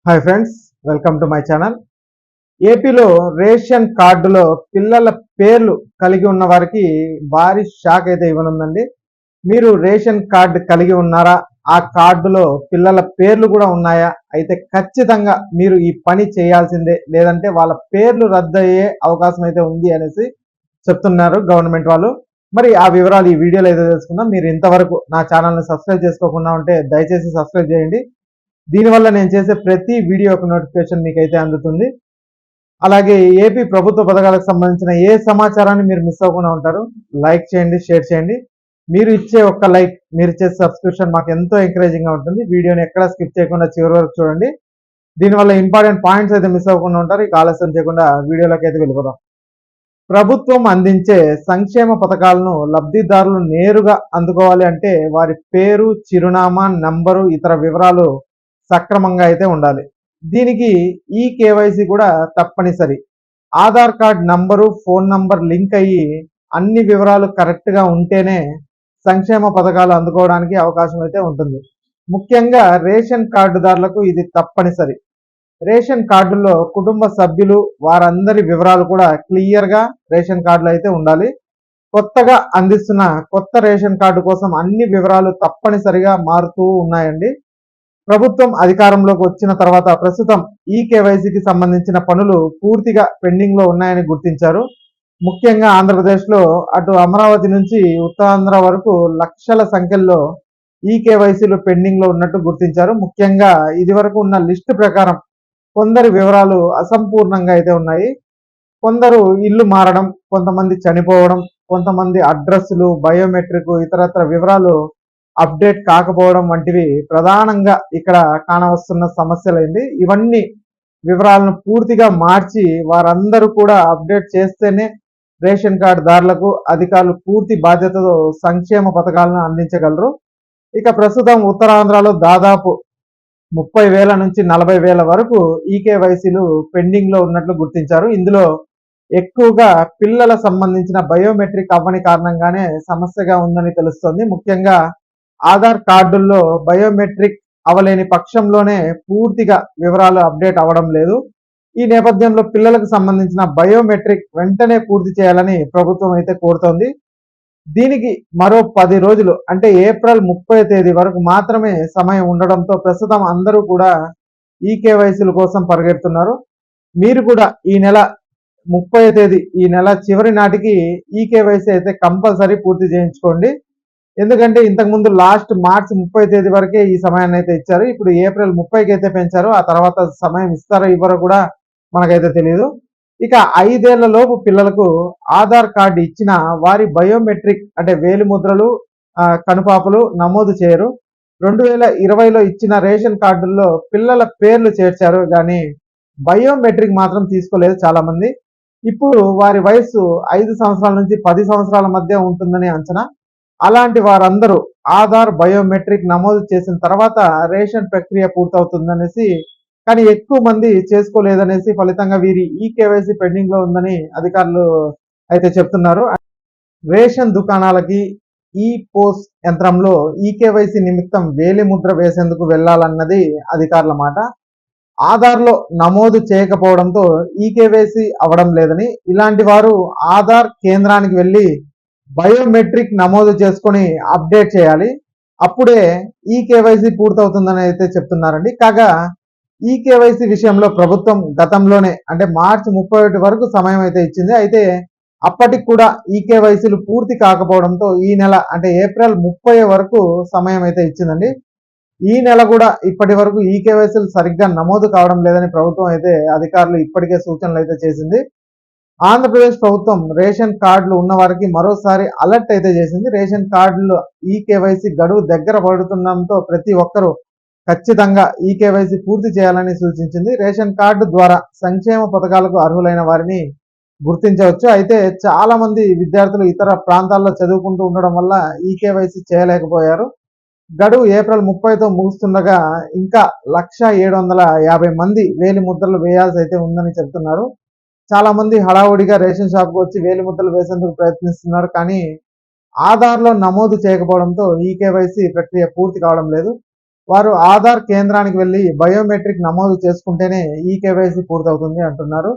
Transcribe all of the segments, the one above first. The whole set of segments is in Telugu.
Hi friends, welcome to my channel. ఏపీలో రేషన్ కార్డులో పిల్లల పేర్లు కలిగి ఉన్న వారికి భారీ షాక్ అయితే ఇవ్వనుందండి. మీరు రేషన్ కార్డు కలిగి ఉన్నారా? ఆ కార్డులో పిల్లల పేర్లు కూడా ఉన్నాయా? అయితే ఖచ్చితంగా మీరు ఈ పని చేయాల్సిందే, లేదంటే వాళ్ళ పేర్లు రద్దయ్యే అవకాశం అయితే ఉంది అనేసి చెప్తున్నారు గవర్నమెంట్ వాళ్ళు. మరి ఆ వివరాలు ఈ వీడియోలో అయితే తెలుసుకుందాం. మీరు ఇంతవరకు నా ఛానల్ని సబ్స్క్రైబ్ చేసుకోకుండా ఉంటే దయచేసి సబ్స్క్రైబ్ చేయండి. దీనివల్ల నేను చేసే ప్రతి వీడియో ఒక నోటిఫికేషన్ మీకైతే అందుతుంది. అలాగే ఏపీ ప్రభుత్వ పథకాలకు సంబంధించిన ఏ సమాచారాన్ని మీరు మిస్ అవ్వకుండా ఉంటారు. లైక్ చేయండి, షేర్ చేయండి. మీరు ఇచ్చే ఒక్క లైక్, మీరు ఇచ్చే సబ్స్క్రిప్షన్ మాకు ఎంతో ఎంకరేజింగ్గా ఉంటుంది. వీడియోని ఎక్కడ స్కిప్ చేయకుండా చివరి వరకు చూడండి. దీనివల్ల ఇంపార్టెంట్ పాయింట్స్ అయితే మిస్ అవ్వకుండా ఉంటారు. ఇక ఆలస్యం చేయకుండా వీడియోలోకి అయితే వెళ్ళిపోదాం. ప్రభుత్వం అందించే సంక్షేమ పథకాలను లబ్ధిదారులు నేరుగా అందుకోవాలి అంటే వారి పేరు, చిరునామా, నంబరు, ఇతర వివరాలు సక్రమంగా అయితే ఉండాలి. దీనికి ఈ కేవైసీ కూడా తప్పనిసరి. Aadhaar card number, phone number link అయ్యి అన్ని వివరాలు కరెక్ట్గా ఉంటేనే సంక్షేమ పథకాలు అందుకోవడానికి అవకాశం అయితే ఉంటుంది. ముఖ్యంగా రేషన్ కార్డుదారులకు ఇది తప్పనిసరి. రేషన్ కార్డుల్లో కుటుంబ సభ్యులు, వారందరి వివరాలు కూడా క్లియర్గా రేషన్ కార్డులో అయితే ఉండాలి. కొత్తగా అందిస్తున్న కొత్త రేషన్ కార్డు కోసం అన్ని వివరాలు తప్పనిసరిగా మారుతూ ఉన్నాయండి. ప్రభుత్వం అధికారంలోకి వచ్చిన తర్వాత ప్రస్తుతం ఈ కేవైసీకి సంబంధించిన పనులు పూర్తిగా పెండింగ్ లో ఉన్నాయని గుర్తించారు. ముఖ్యంగా ఆంధ్రప్రదేశ్లో అటు అమరావతి నుంచి ఉత్తరాంధ్ర వరకు లక్షల సంఖ్యలో ఈ కేవైసీలు పెండింగ్ లో ఉన్నట్టు గుర్తించారు. ముఖ్యంగా ఇది వరకు ఉన్న లిస్టు ప్రకారం కొందరి వివరాలు అసంపూర్ణంగా అయితే ఉన్నాయి. కొందరు ఇల్లు మారడం, కొంతమంది చనిపోవడం, కొంతమంది అడ్రస్లు, బయోమెట్రిక్, ఇతరత్ర వివరాలు అప్డేట్ కాకపోవడం వంటివి ప్రధానంగా ఇక్కడ కానవస్తున్న సమస్యలైంది. ఇవన్నీ వివరాలను పూర్తిగా మార్చి వారందరూ కూడా అప్డేట్ చేస్తేనే రేషన్ కార్డు దారులకు అధికారులు పూర్తి బాధ్యతతో సంక్షేమ పథకాలను అందించగలరు. ఇక ప్రస్తుతం ఉత్తరాంధ్రలో దాదాపు 30,000 నుంచి 40,000 వరకు ఈకేవైసీలు పెండింగ్ లో ఉన్నట్లు గుర్తించారు. ఇందులో ఎక్కువగా పిల్లల సంబంధించిన బయోమెట్రిక్ అవ్వని కారణంగానే సమస్యగా ఉందని తెలుస్తోంది. ముఖ్యంగా ఆధార్ కార్డుల్లో బయోమెట్రిక్ అవలేని పక్షంలోనే పూర్తిగా వివరాలు అప్డేట్ అవ్వడం లేదు. ఈ నేపథ్యంలో పిల్లలకు సంబంధించిన బయోమెట్రిక్ వెంటనే పూర్తి చేయాలని ప్రభుత్వం అయితే కోరుతోంది. దీనికి మరో 10 రోజులు అంటే ఏప్రిల్ 30 తేదీ వరకు మాత్రమే సమయం ఉండడంతో ప్రస్తుతం అందరూ కూడా ఈ కేవైసీల కోసం పరిగెడుతున్నారు. మీరు కూడా ఈ నెల 30 తేదీ, ఈ నెల చివరి నాటికి ఈ కేవైసీ అయితే కంపల్సరీ పూర్తి చేయించుకోండి. ఎందుకంటే ఇంతకుముందు లాస్ట్ మార్చి 30 తేదీ వరకే ఈ సమయాన్ని అయితే ఇచ్చారు. ఇప్పుడు ఏప్రిల్ 30కి అయితే పెంచారు. ఆ తర్వాత సమయం ఇస్తారో ఇవ్వరో కూడా మనకైతే తెలియదు. ఇక 5 ఏళ్ల లోపు పిల్లలకు ఆధార్ కార్డు ఇచ్చిన వారి బయోమెట్రిక్ అంటే వేలిముద్రలు, కనుపాపలు నమోదు చేయరు. 2020లో ఇచ్చిన రేషన్ కార్డుల్లో పిల్లల పేర్లు చేర్చారు కానీ బయోమెట్రిక్ మాత్రం తీసుకోలేదు చాలా మంది. ఇప్పుడు వారి వయసు 5 సంవత్సరాల నుంచి 10 సంవత్సరాల మధ్య ఉంటుందని అంచనా. అలాంటి వారందరూ ఆధార్ బయోమెట్రిక్ నమోదు చేసిన తర్వాత రేషన్ ప్రక్రియ పూర్తవుతుందనేసి, కానీ ఎక్కువ మంది చేసుకోలేదనేసి ఫలితంగా వీరి ఈ కేవైసీ పెండింగ్ లో ఉందని అధికారులు అయితే చెప్తున్నారు. రేషన్ దుకాణాలకి ఈ పోస్ట్ యంత్రంలో ఈ కేవైసీ నిమిత్తం వేలి ముద్ర వేసేందుకు వెళ్లాలన్నది అధికారుల మాట. ఆధార్లో నమోదు చేయకపోవడంతో ఈ కేవైసీ అవడం లేదని, ఇలాంటి వారు ఆధార్ కేంద్రానికి వెళ్ళి బయోమెట్రిక్ నమోదు చేసుకొని అప్డేట్ చేయాలి. అప్పుడే ఈ కేవైసీ పూర్తవుతుందని అయితే చెప్తున్నారండి. కాగా ఈ కేవైసీ విషయంలో ప్రభుత్వం గతంలోనే అంటే మార్చి 31 వరకు సమయం అయితే ఇచ్చింది. అయితే అప్పటికి కూడా ఈ కేవైసీలు పూర్తి కాకపోవడంతో ఈ నెల అంటే ఏప్రిల్ 30 వరకు సమయం అయితే ఇచ్చిందండి. ఈ నెల కూడా ఇప్పటి వరకు ఈ కేవైసీలు సరిగ్గా నమోదు కావడం లేదని ప్రభుత్వం అయితే అధికారులు ఇప్పటికే సూచనలు అయితే చేసింది. ఆంధ్రప్రదేశ్ ప్రభుత్వం రేషన్ కార్డులు ఉన్న వారికి మరోసారి అలర్ట్ అయితే చేసింది. రేషన్ కార్డులు ఈ కేవైసీ గడువు దగ్గర పడుతుండడంతో ప్రతి ఒక్కరూ ఖచ్చితంగా ఈ కేవైసీ పూర్తి చేయాలని సూచించింది. రేషన్ కార్డు ద్వారా సంక్షేమ పథకాలకు అర్హులైన వారిని గుర్తించవచ్చు. అయితే చాలా మంది విద్యార్థులు ఇతర ప్రాంతాల్లో చదువుకుంటూ ఉండడం వల్ల ఈ కేవైసీ చేయలేకపోయారు. గడువు ఏప్రిల్ 30తో ముగుస్తుండగా ఇంకా 1,750 మంది వేలి ముద్రలు వేయాల్సి అయితే ఉందని చెబుతున్నారు. చాలా మంది హడావుడిగా రేషన్ షాప్కి వచ్చి వేలి ముద్రలు వేసేందుకు ప్రయత్నిస్తున్నారు. కానీ ఆధార్లో నమోదు చేయకపోవడంతో ఈ కేవైసీ ప్రక్రియ పూర్తి కావడం లేదు. వారు ఆధార్ కేంద్రానికి వెళ్ళి బయోమెట్రిక్ నమోదు చేసుకుంటేనే ఈ కేవైసీ పూర్తవుతుంది అంటున్నారు.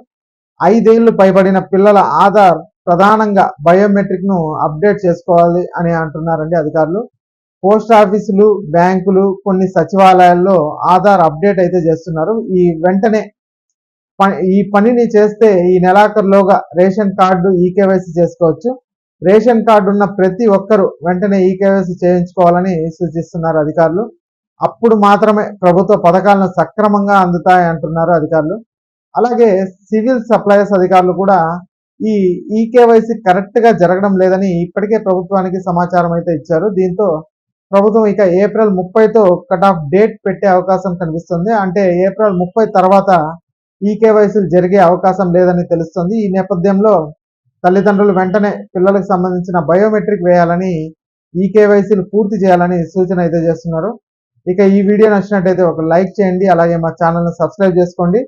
5 ఏళ్లు పైబడిన పిల్లల ఆధార్ ప్రధానంగా బయోమెట్రిక్ ను అప్డేట్ చేసుకోవాలి అని అంటున్నారండి అధికారులు. పోస్ట్ ఆఫీసులు, బ్యాంకులు, కొన్ని సచివాలయాల్లో ఆధార్ అప్డేట్ అయితే చేస్తున్నారు. వెంటనే ఈ పనిని చేస్తే ఈ నెలాఖరులోగా రేషన్ కార్డు ఈకేవైసీ చేసుకోవచ్చు. రేషన్ కార్డు ఉన్న ప్రతి ఒక్కరూ వెంటనే ఈకేవైసీ చేయించుకోవాలని సూచిస్తున్నారు అధికారులు. అప్పుడు మాత్రమే ప్రభుత్వ పథకాలను సక్రమంగా అందుతాయి అంటున్నారు అధికారులు. అలాగే సివిల్ సప్లైస్ అధికారులు కూడా ఈ ఈకేవైసీ కరెక్ట్ గా జరగడం లేదని ఇప్పటికే ప్రభుత్వానికి సమాచారం అయితే ఇచ్చారు. దీంతో ప్రభుత్వం ఇక ఏప్రిల్ 30తో కట్ ఆఫ్ డేట్ పెట్టే అవకాశం కనిపిస్తుంది. అంటే ఏప్రిల్ 30 తర్వాత ఈకేవైసీలు జరిగే అవకాశం లేదని తెలుస్తుంది. ఈ నేపథ్యంలో తల్లిదండ్రులు వెంటనే పిల్లలకు సంబంధించిన బయోమెట్రిక్ వేయాలని, ఈకేవైసీలు పూర్తి చేయాలని సూచన అయితే చేస్తున్నారు. ఇక ఈ వీడియో నచ్చినట్టయితే ఒక లైక్ చేయండి. అలాగే మా ఛానల్ని సబ్స్క్రైబ్ చేసుకోండి.